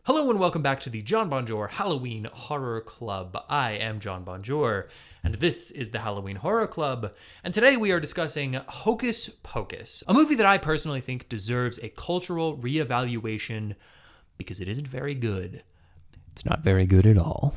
Hello and welcome back to the John Bonjour Halloween Horror Club. I am John Bonjour, and this is the Halloween Horror Club. And today we are discussing Hocus Pocus, a movie that I personally think deserves a cultural reevaluation because it isn't very good. It's not very good at all.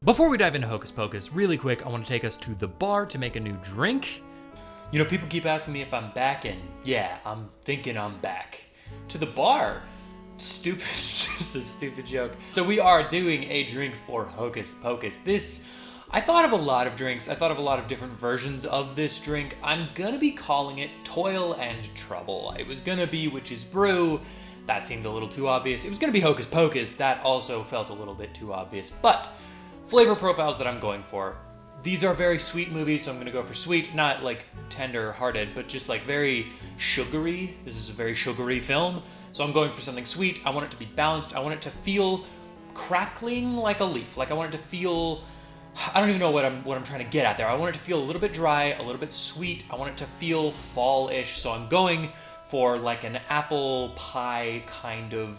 Before we dive into Hocus Pocus, really quick, I want to take us to the bar to make a new drink. You know, people keep asking me if I'm back, and yeah, I'm thinking I'm back. To the bar. Stupid, this is a stupid joke. So we are doing a drink for Hocus Pocus. I thought of a lot of drinks. I thought of a lot of different versions of this drink. I'm gonna be calling it Toil and Trouble. It was gonna be Witch's Brew. That seemed a little too obvious. It was gonna be Hocus Pocus. That also felt a little bit too obvious, but flavor profiles that I'm going for. These are very sweet movies, so I'm gonna go for sweet, not like tender-hearted, but just like very sugary. This is a very sugary film, so I'm going for something sweet. I want it to be balanced. I want it to feel crackling like a leaf. Like I want it to feel, I don't even know what I'm trying to get at there. I want it to feel a little bit dry, a little bit sweet. I want it to feel fall-ish, so I'm going for like an apple pie kind of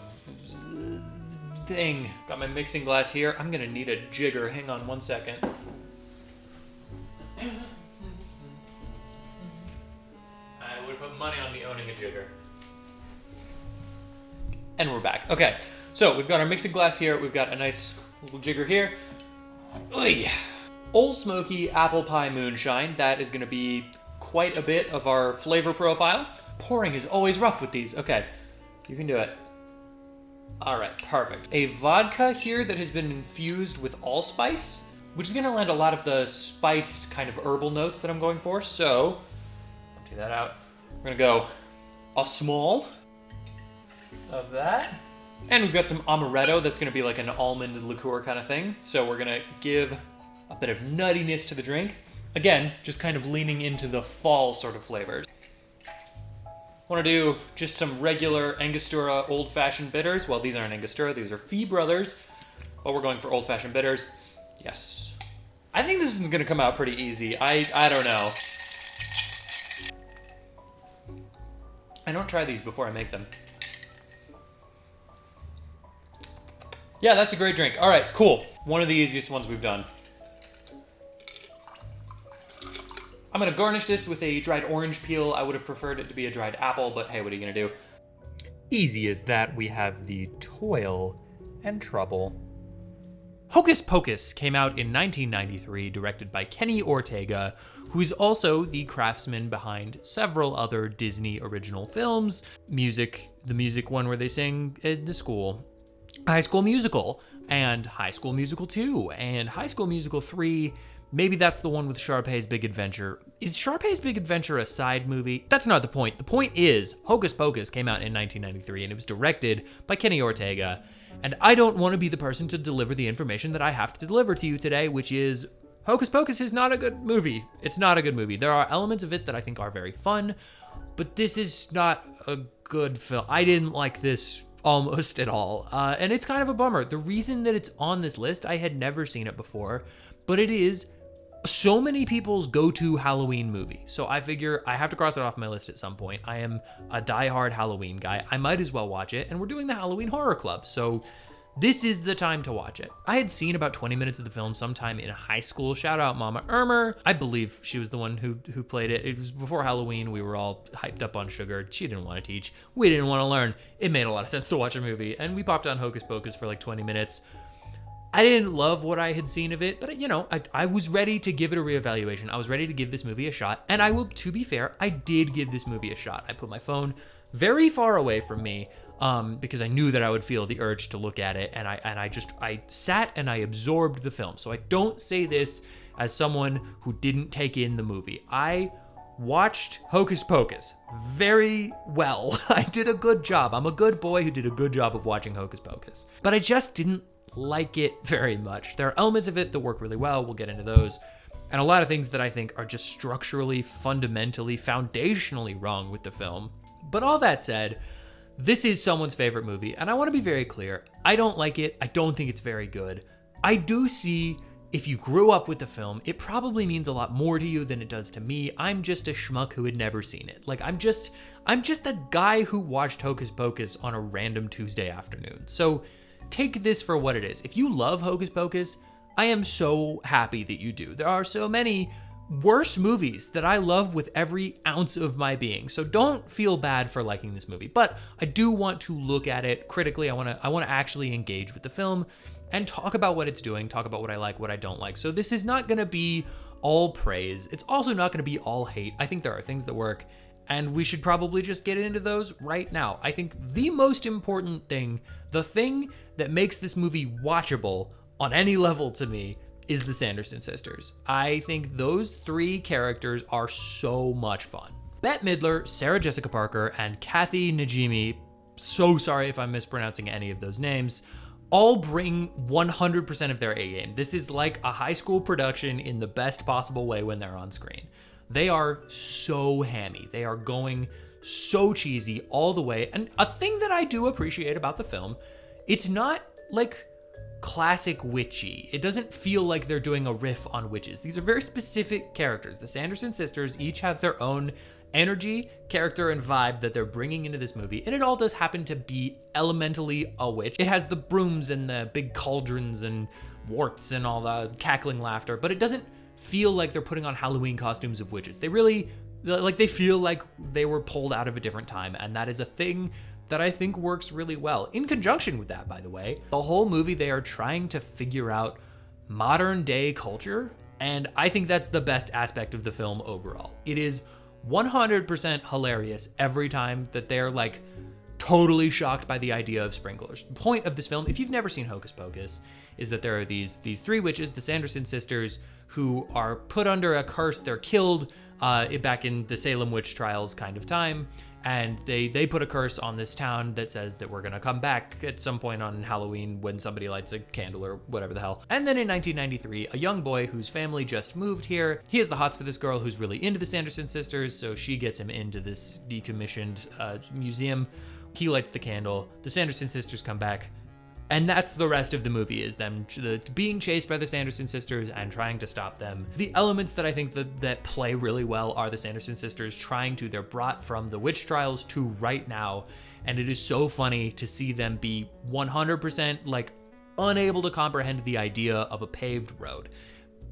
thing. Got my mixing glass here. I'm gonna need a jigger. Hang on one second. I would put money on me owning a jigger. And we're back. Okay, so we've got our mixing glass here. We've got a nice little jigger here. Oy. Old Smoky Apple Pie Moonshine. That is gonna be quite a bit of our flavor profile. Pouring is always rough with these. Okay, you can do it. All right, perfect. A vodka here that has been infused with allspice, which is gonna lend a lot of the spiced kind of herbal notes that I'm going for. So, empty that out. We're gonna go a small of that. And we've got some amaretto that's gonna be like an almond liqueur kind of thing. So we're gonna give a bit of nuttiness to the drink. Again, just kind of leaning into the fall sort of flavors. I want to do just some regular Angostura old-fashioned bitters. Well, these aren't Angostura, these are Fee Brothers, but we're going for old-fashioned bitters. Yes. I think this is going to come out pretty easy. I don't know. I don't try these before I make them. Yeah, that's a great drink. All right, cool. One of the easiest ones we've done. I'm gonna garnish this with a dried orange peel. I would have preferred it to be a dried apple, but hey, what are you gonna do? Easy as that, we have the Toil and Trouble. Hocus Pocus came out in 1993, directed by Kenny Ortega, who's also the craftsman behind several other Disney original films. The music one where they sing in the school. High School Musical, and High School Musical 2, and High School Musical 3, maybe that's the one with Sharpay's Big Adventure. Is Sharpay's Big Adventure a side movie? That's not the point. The point is, Hocus Pocus came out in 1993, and it was directed by Kenny Ortega. And I don't want to be the person to deliver the information that I have to deliver to you today, which is, Hocus Pocus is not a good movie. It's not a good movie. There are elements of it that I think are very fun, but this is not a good film. I didn't like this almost at all. And it's kind of a bummer. The reason that it's on this list, I had never seen it before, but it is so many people's go-to Halloween movie. So I figure I have to cross it off my list at some point. I am a diehard Halloween guy. I might as well watch it. And we're doing the Halloween Horror Club. So this is the time to watch it. I had seen about 20 minutes of the film sometime in high school. Shout out Mama Irmer. I believe she was the one who played it. It was before Halloween. We were all hyped up on sugar. She didn't want to teach. We didn't want to learn. It made a lot of sense to watch a movie. And we popped on Hocus Pocus for like 20 minutes. I didn't love what I had seen of it, but you know, I was ready to give it a reevaluation. I was ready to give this movie a shot, and to be fair, I did give this movie a shot. I put my phone very far away from me because I knew that I would feel the urge to look at it, and I sat and I absorbed the film. So I don't say this as someone who didn't take in the movie. I watched Hocus Pocus very well. I did a good job. I'm a good boy who did a good job of watching Hocus Pocus, but I just didn't like it very much. There are elements of it that work really well. We'll get into those. And a lot of things that I think are just structurally, fundamentally, foundationally wrong with the film. But all that said, this is someone's favorite movie, and I want to be very clear. I don't like it. I don't think it's very good. I do see if you grew up with the film, it probably means a lot more to you than it does to me. I'm just a schmuck who had never seen it. Like, I'm just a guy who watched Hocus Pocus on a random Tuesday afternoon. So take this for what it is. If you love Hocus Pocus, I am so happy that you do. There are so many worse movies that I love with every ounce of my being. So don't feel bad for liking this movie. But I do want to look at it critically. I want to actually engage with the film and talk about what it's doing, talk about what I like, what I don't like. So this is not going to be all praise. It's also not going to be all hate. I think there are things that work, and we should probably just get into those right now. I think the most important thing, the thing that makes this movie watchable on any level to me, is the Sanderson sisters. I think those three characters are so much fun. Bette Midler, Sarah Jessica Parker, and Kathy Najimy, so sorry if I'm mispronouncing any of those names, all bring 100% of their A game. This is like a high school production in the best possible way when they're on screen. They are so hammy. They are going so cheesy all the way. And a thing that I do appreciate about the film, it's not like classic witchy. It doesn't feel like they're doing a riff on witches. These are very specific characters. The Sanderson sisters each have their own energy, character, and vibe that they're bringing into this movie, and it all does happen to be elementally a witch. It has the brooms and the big cauldrons and warts and all the cackling laughter, but it doesn't feel like they're putting on Halloween costumes of witches. They really, like, they feel like they were pulled out of a different time, and that is a thing that I think works really well. In conjunction with that, by the way, the whole movie, they are trying to figure out modern day culture, and I think that's the best aspect of the film overall. It is 100% hilarious every time that they're like totally shocked by the idea of sprinklers. The point of this film, if you've never seen Hocus Pocus, is that there are these three witches, the Sanderson sisters, who are put under a curse. They're killed back in the Salem witch trials kind of time. And they put a curse on this town that says that we're going to come back at some point on Halloween when somebody lights a candle or whatever the hell. And then in 1993, a young boy whose family just moved here, he has the hots for this girl who's really into the Sanderson sisters, so she gets him into this decommissioned museum. He lights the candle. The Sanderson sisters come back. And that's the rest of the movie, is them being chased by the Sanderson sisters and trying to stop them. The elements that I think that play really well are the Sanderson sisters they're brought from the witch trials to right now. And it is so funny to see them be 100% like unable to comprehend the idea of a paved road.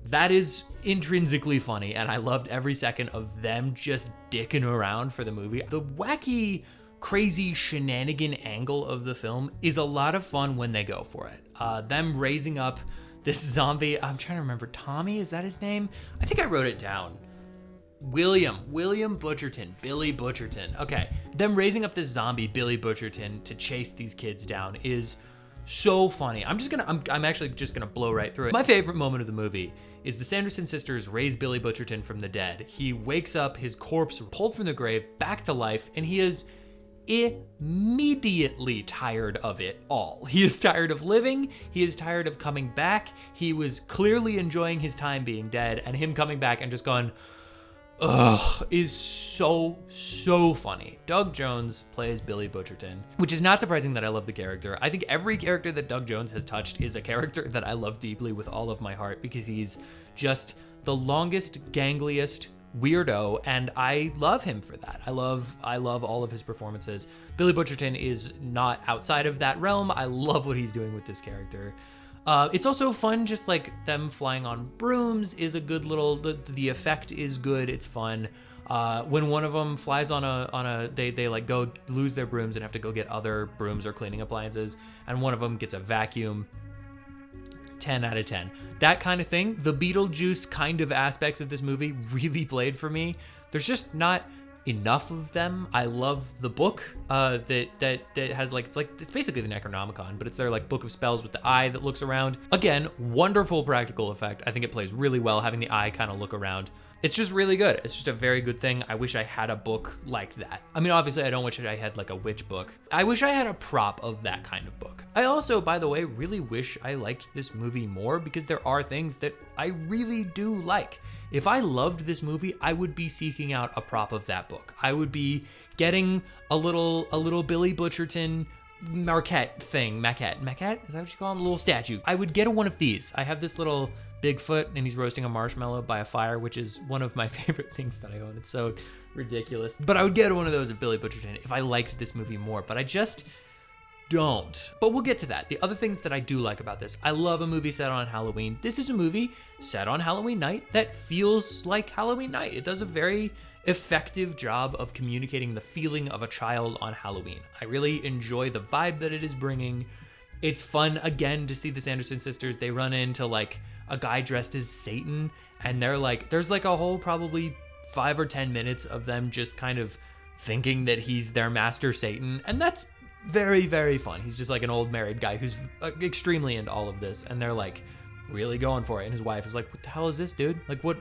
That is intrinsically funny, and I loved every second of them just dicking around for the movie. The wacky, crazy shenanigan angle of the film is a lot of fun when they go for it. Them raising up this zombie, I'm trying to remember, Tommy, is that his name? I think I wrote it down. William Butcherton, Billy Butcherton. Okay, them raising up this zombie, Billy Butcherton, to chase these kids down is so funny. I'm actually just gonna blow right through it. My favorite moment of the movie is the Sanderson sisters raise Billy Butcherton from the dead. He wakes up, his corpse pulled from the grave, back to life, and he is immediately tired of it all. He is tired of living. He is tired of coming back. He was clearly enjoying his time being dead, and him coming back and just going, ugh, is so funny. Doug Jones plays Billy Butcherton, which is not surprising that I love the character. I think every character that Doug Jones has touched is a character that I love deeply with all of my heart, because he's just the longest, gangliest weirdo, and I love him for that. I love all of his performances. Billy Butcherton is not outside of that realm. I love what he's doing with this character. It's also fun, just like them flying on brooms is a good little, the effect is good, it's fun. When one of them flies they like go lose their brooms and have to go get other brooms or cleaning appliances, and one of them gets a vacuum. 10 out of 10. That kind of thing, the Beetlejuice kind of aspects of this movie really played for me. There's just not enough of them. I love the book that has like, it's basically the Necronomicon, but it's their like book of spells with the eye that looks around. Again, wonderful practical effect. I think it plays really well having the eye kind of look around. It's just really good. It's just a very good thing. I wish I had a book like that. I mean, obviously, I don't wish I had like a witch book. I wish I had a prop of that kind of book. I also, by the way, really wish I liked this movie more, because there are things that I really do like. If I loved this movie, I would be seeking out a prop of that book. I would be getting a little Billy Butcherton maquette thing. Maquette? Is that what you call them? A little statue. I would get one of these. I have this little Bigfoot and he's roasting a marshmallow by a fire, which is one of my favorite things that I own. It's so ridiculous. But I would get one of those at Billy Butcherton if I liked this movie more, but I just don't. But we'll get to that. The other things that I do like about this, I love a movie set on Halloween. This is a movie set on Halloween night that feels like Halloween night. It does a very effective job of communicating the feeling of a child on Halloween. I really enjoy the vibe that it is bringing. It's fun, again, to see the Sanderson sisters. They run into, like, a guy dressed as Satan, and they're like, there's like a whole probably 5 or 10 minutes of them just kind of thinking that he's their master Satan, and that's very, very fun. He's just like an old married guy who's extremely into all of this, and they're like really going for it. And his wife is like, "What the hell is this, dude? Like, what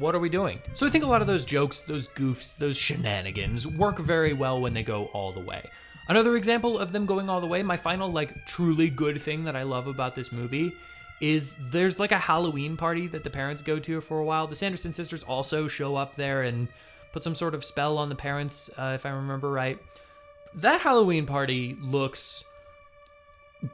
are we doing?" So I think a lot of those jokes, those goofs, those shenanigans work very well when they go all the way. Another example of them going all the way, my final like truly good thing that I love about this movie is there's like a Halloween party that the parents go to for a while. The Sanderson sisters also show up there and put some sort of spell on the parents, if I remember right. That Halloween party looks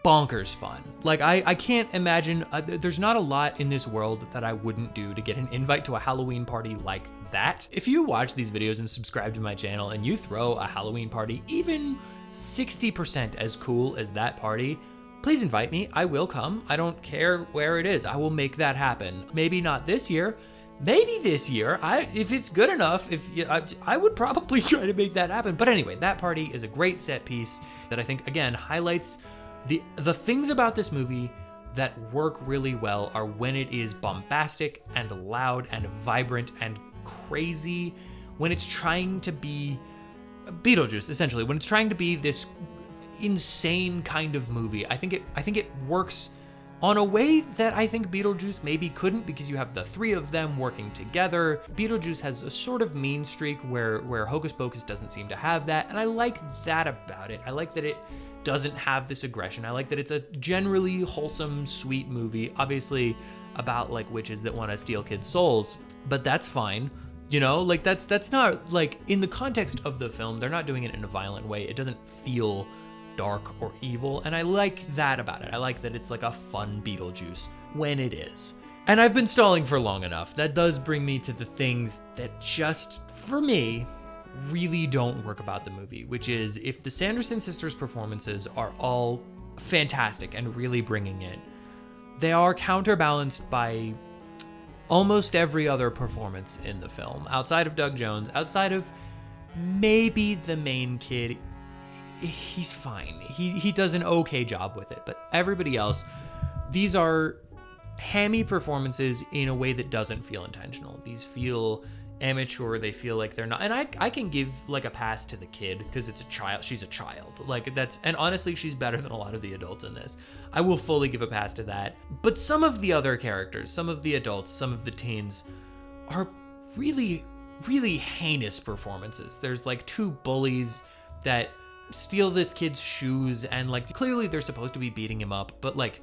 bonkers fun. Like, I can't imagine, there's not a lot in this world that I wouldn't do to get an invite to a Halloween party like that. If you watch these videos and subscribe to my channel and you throw a Halloween party even 60% as cool as that party, please invite me. I will come. I don't care where it is. I will make that happen. Maybe not this year. Maybe this year, if it's good enough, I would probably try to make that happen. But anyway, that party is a great set piece that I think, again, highlights the things about this movie that work really well are when it is bombastic and loud and vibrant and crazy, when it's trying to be Beetlejuice, essentially, when it's trying to be this insane kind of movie. I think it works on a way that I think Beetlejuice maybe couldn't, because you have the three of them working together. Beetlejuice has a sort of mean streak where Hocus Pocus doesn't seem to have that, and I like that about it. I like that it doesn't have this aggression. I like that it's a generally wholesome, sweet movie, obviously about like witches that want to steal kids' souls, but that's fine. You know, like that's not like, in the context of the film, they're not doing it in a violent way. It doesn't feel dark or evil, and I like that about it. I like that it's like a fun Beetlejuice when it is. And I've been stalling for long enough. That does bring me to the things that just, for me, really don't work about the movie, which is if the Sanderson sisters' performances are all fantastic and really bringing it, they are counterbalanced by almost every other performance in the film. Outside of Doug Jones, outside of maybe the main kid, he's fine. He does an okay job with it, but everybody else, these are hammy performances in a way that doesn't feel intentional. These feel amateur. They feel like they're not, and I can give like a pass to the kid because it's a child. She's a child. Like that's, and honestly, she's better than a lot of the adults in this. I will fully give a pass to that. But some of the other characters, some of the adults, some of the teens are really, really heinous performances. There's like two bullies that steal this kid's shoes, and like clearly they're supposed to be beating him up, but like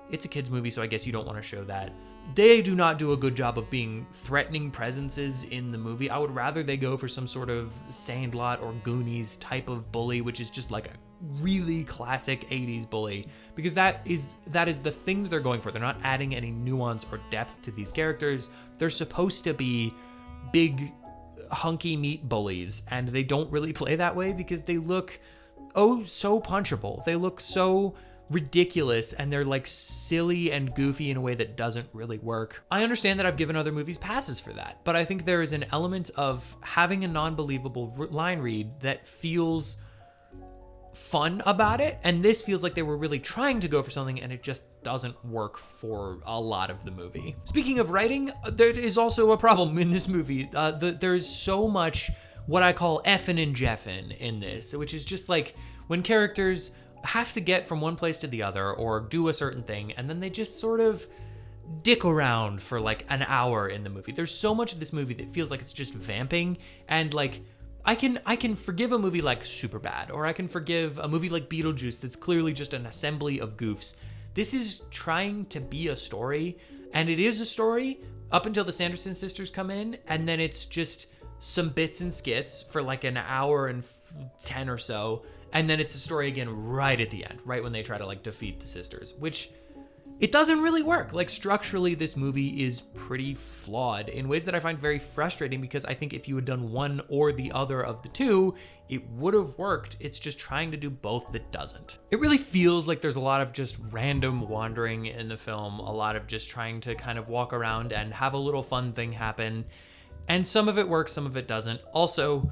it's a kid's movie, so I guess you don't want to show that. They do not do a good job of being threatening presences in the movie. I would rather they go for some sort of Sandlot or Goonies type of bully, which is just like a really classic 80s bully, because that is the thing that they're going for. They're not adding any nuance or depth to these characters. They're supposed to be big hunky meat bullies, and they don't really play that way because they look so punchable. They look so ridiculous, and they're like silly and goofy in a way that doesn't really work. I understand that I've given other movies passes for that, but I think there is an element of having a non-believable line read that feels fun about it, and this feels like they were really trying to go for something, and it just doesn't work for a lot of the movie. Speaking of writing, there is also a problem in this movie. There's so much what I call effing and jeffing in this, which is just like when characters have to get from one place to the other or do a certain thing, and then they just sort of dick around for like an hour in the movie. There's so much of this movie that feels like it's just vamping, and like I can forgive a movie like Superbad, or I can forgive a movie like Beetlejuice that's clearly just an assembly of goofs. This is trying to be a story, and it is a story up until the Sanderson sisters come in, and then it's just some bits and skits for like an hour and 10 or so, and then it's a story again right at the end, right when they try to like defeat the sisters, which it doesn't really work. Like, structurally, this movie is pretty flawed in ways that I find very frustrating, because I think if you had done one or the other of the two, it would have worked. It's just trying to do both that doesn't. It really feels like there's a lot of just random wandering in the film, a lot of just trying to kind of walk around and have a little fun thing happen. And some of it works, some of it doesn't. Also,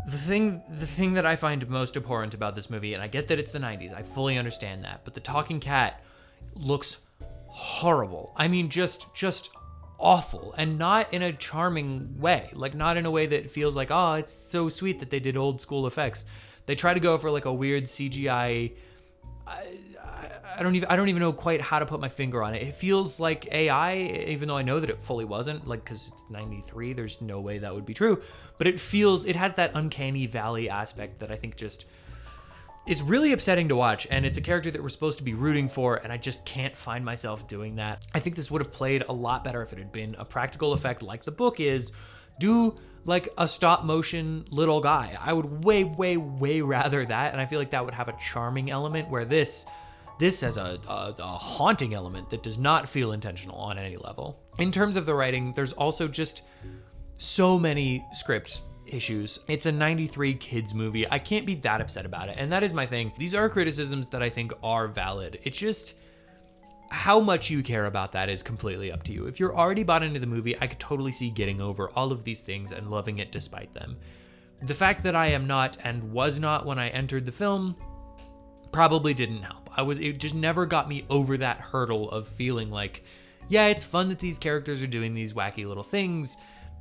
the thing that I find most abhorrent about this movie, and I get that it's the 90s, I fully understand that, but the talking cat looks horrible. I mean, just awful, and not in a charming way. Like, not in a way that feels like, oh, it's so sweet that they did old school effects. They try to go for like a weird CGI. I don't even know quite how to put my finger on it. It feels like AI, even though I know that it fully wasn't, like, because it's 93, there's no way that would be true. But it has that uncanny valley aspect that I think just is really upsetting to watch, and it's a character that we're supposed to be rooting for, and I just can't find myself doing that. I think this would have played a lot better if it had been a practical effect like the book is. Do like a stop motion little guy. I would way rather that, and I feel like that would have a charming element, where this has a haunting element that does not feel intentional on any level. In terms of the writing, there's also just so many script issues. It's a 93 kids movie. I can't be that upset about it. And that is my thing. These are criticisms that I think are valid. It's just how much you care about that is completely up to you. If you're already bought into the movie, I could totally see getting over all of these things and loving it despite them. The fact that I am not and was not when I entered the film probably didn't help. It just never got me over that hurdle of feeling like, yeah, it's fun that these characters are doing these wacky little things,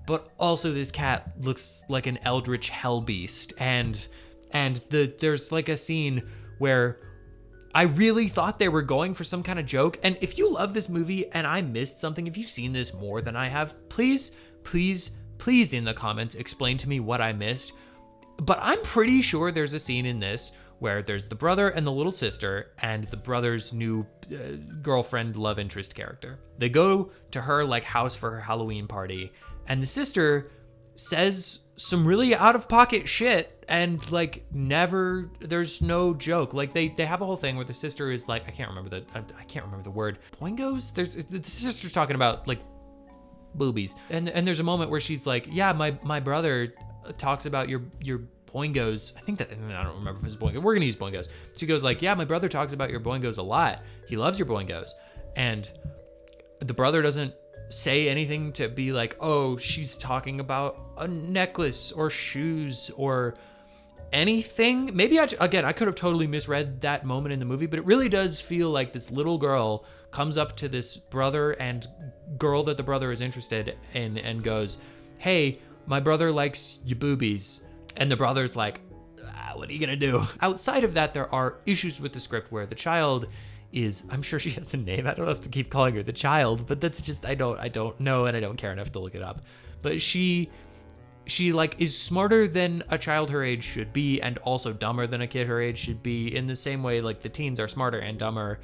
but also this cat looks like an eldritch hell beast. And there's like a scene where I really thought they were going for some kind of joke. And if you love this movie and I missed something, if you've seen this more than I have, please in the comments explain to me what I missed. But I'm pretty sure there's a scene in this where there's the brother and the little sister and the brother's new girlfriend love interest character. They go to her like house for her Halloween party, and the sister says some really out of pocket shit, and like there's no joke. Like they have a whole thing where the sister is like, I can't remember the word. Boingos? The sister's talking about like boobies. And there's a moment where she's like, yeah, my brother talks about your boingos. I don't remember if it's boingos. We're gonna use boingos. She goes like, yeah, my brother talks about your boingos a lot. He loves your boingos. And the brother doesn't say anything to be like, oh, she's talking about a necklace or shoes or anything. Maybe I could have totally misread that moment in the movie, but it really does feel like this little girl comes up to this brother and girl that the brother is interested in and goes, hey, my brother likes your boobies. And the brother's like, what are you gonna do? Outside of that, there are issues with the script where the child is, I'm sure she has a name. I don't have to keep calling her the child, but that's just, I don't know, and I don't care enough to look it up. But she like is smarter than a child her age should be, and also dumber than a kid her age should be, in the same way like the teens are smarter and dumber.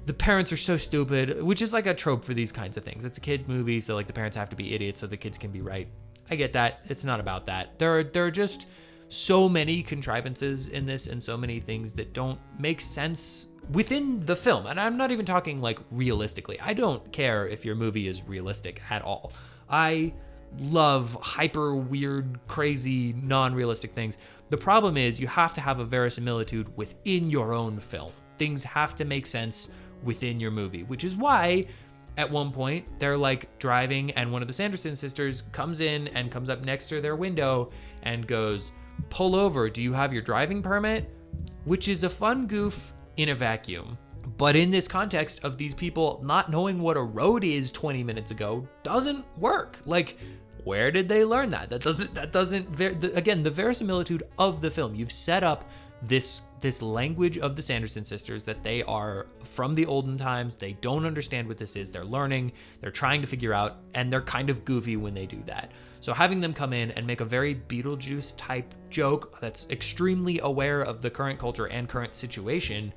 The parents are so stupid, which is like a trope for these kinds of things. It's a kid movie, so like the parents have to be idiots so the kids can be right. I get that. It's not about that. There are just so many contrivances in this and so many things that don't make sense within the film. And I'm not even talking like realistically. I don't care if your movie is realistic at all. I love hyper weird, crazy, non-realistic things. The problem is you have to have a verisimilitude within your own film. Things have to make sense within your movie, which is why at one point they're like driving and one of the Sanderson sisters comes in and comes up next to their window and goes, pull over, do you have your driving permit? Which is a fun goof in a vacuum. But in this context of these people not knowing what a road is 20 minutes ago doesn't work. Like, where did they learn that? Again, the verisimilitude of the film. You've set up this language of the Sanderson sisters that they are from the olden times. They don't understand what this is. They're learning, they're trying to figure out, and they're kind of goofy when they do that. So having them come in and make a very Beetlejuice type joke that's extremely aware of the current culture and current situation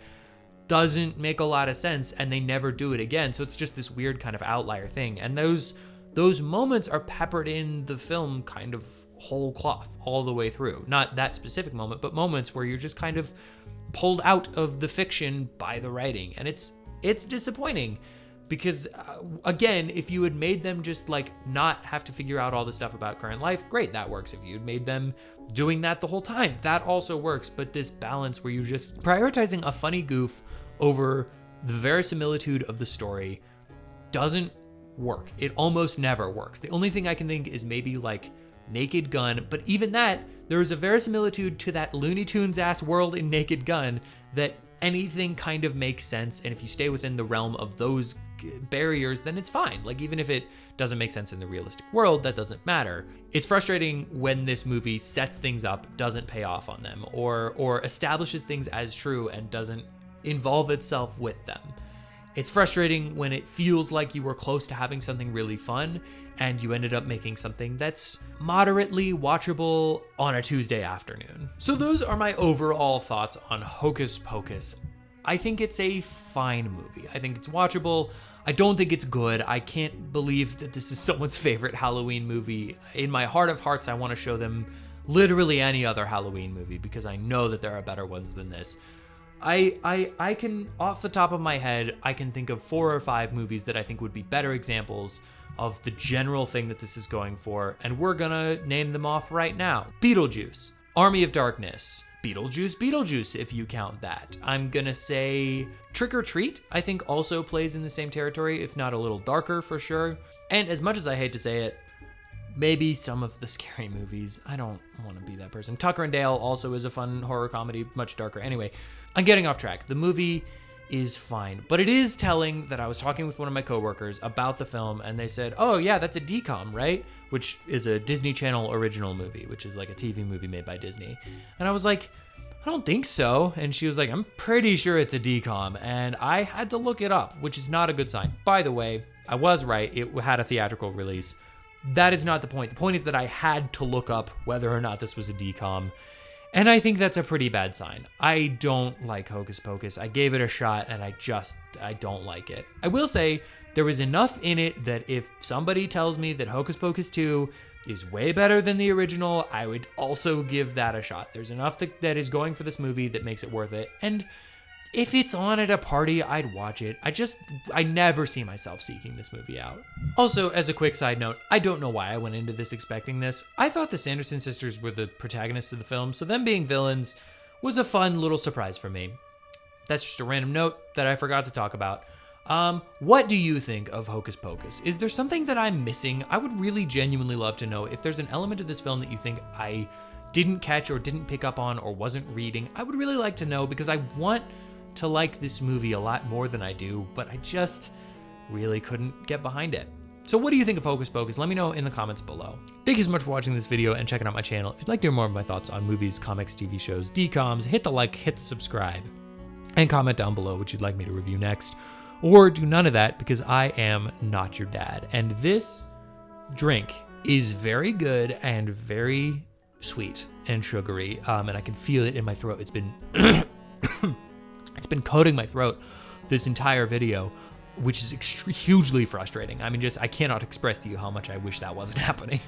doesn't make a lot of sense, and they never do it again. So it's just this weird kind of outlier thing. And those moments are peppered in the film kind of whole cloth all the way through. Not that specific moment, but moments where you're just kind of pulled out of the fiction by the writing. And it's it's disappointing. Because, again, if you had made them just, like, not have to figure out all the stuff about current life, great, that works. If you had made them doing that the whole time, that also works. But this balance where you're just prioritizing a funny goof over the verisimilitude of the story doesn't work. It almost never works. The only thing I can think is maybe, like, Naked Gun. But even that, there is a verisimilitude to that Looney Tunes-ass world in Naked Gun that anything kind of makes sense. And if you stay within the realm of those barriers, then it's fine. Like, even if it doesn't make sense in the realistic world, that doesn't matter. It's frustrating when this movie sets things up, doesn't pay off on them, or establishes things as true and doesn't involve itself with them. It's frustrating when it feels like you were close to having something really fun and you ended up making something that's moderately watchable on a Tuesday afternoon. So those are my overall thoughts on Hocus Pocus. I think it's a fine movie. I think it's watchable. I don't think it's good. I can't believe that this is someone's favorite Halloween movie. In my heart of hearts, I want to show them literally any other Halloween movie because I know that there are better ones than this. I can, off the top of my head, I can think of 4 or 5 movies that I think would be better examples of the general thing that this is going for, and we're gonna name them off right now. Beetlejuice, Army of Darkness, Beetlejuice, if you count that. I'm gonna say Trick or Treat, I think also plays in the same territory, if not a little darker for sure. And as much as I hate to say it, maybe some of the scary movies. I don't want to be that person. Tucker and Dale also is a fun horror comedy, much darker. Anyway, I'm getting off track. The movie is fine, but it is telling that I was talking with one of my coworkers about the film, and they said, "Oh yeah, that's a DCOM, right?" Which is a Disney Channel original movie, which is like a TV movie made by Disney. And I was like, "I don't think so." And she was like, "I'm pretty sure it's a DCOM." And I had to look it up, which is not a good sign. By the way, I was right. It had a theatrical release. That is not the point. The point is that I had to look up whether or not this was a DCOM. And I think that's a pretty bad sign. I don't like Hocus Pocus. I gave it a shot and I don't like it. I will say there was enough in it that if somebody tells me that Hocus Pocus 2 is way better than the original, I would also give that a shot. There's enough that is going for this movie that makes it worth it. And if it's on at a party, I'd watch it. I never see myself seeking this movie out. Also, as a quick side note, I don't know why I went into this expecting this. I thought the Sanderson sisters were the protagonists of the film, so them being villains was a fun little surprise for me. That's just a random note that I forgot to talk about. What do you think of Hocus Pocus? Is there something that I'm missing? I would really genuinely love to know if there's an element of this film that you think I didn't catch or didn't pick up on or wasn't reading. I would really like to know because I want to like this movie a lot more than I do, but I just really couldn't get behind it. So what do you think of Hocus Pocus? Let me know in the comments below. Thank you so much for watching this video and checking out my channel. If you'd like to hear more of my thoughts on movies, comics, TV shows, DCOMs, hit the like, hit the subscribe, and comment down below what you'd like me to review next. Or do none of that because I am not your dad. And this drink is very good and very sweet and sugary, and I can feel it in my throat. It's been it's been coating my throat this entire video, which is hugely frustrating. I mean, I cannot express to you how much I wish that wasn't happening.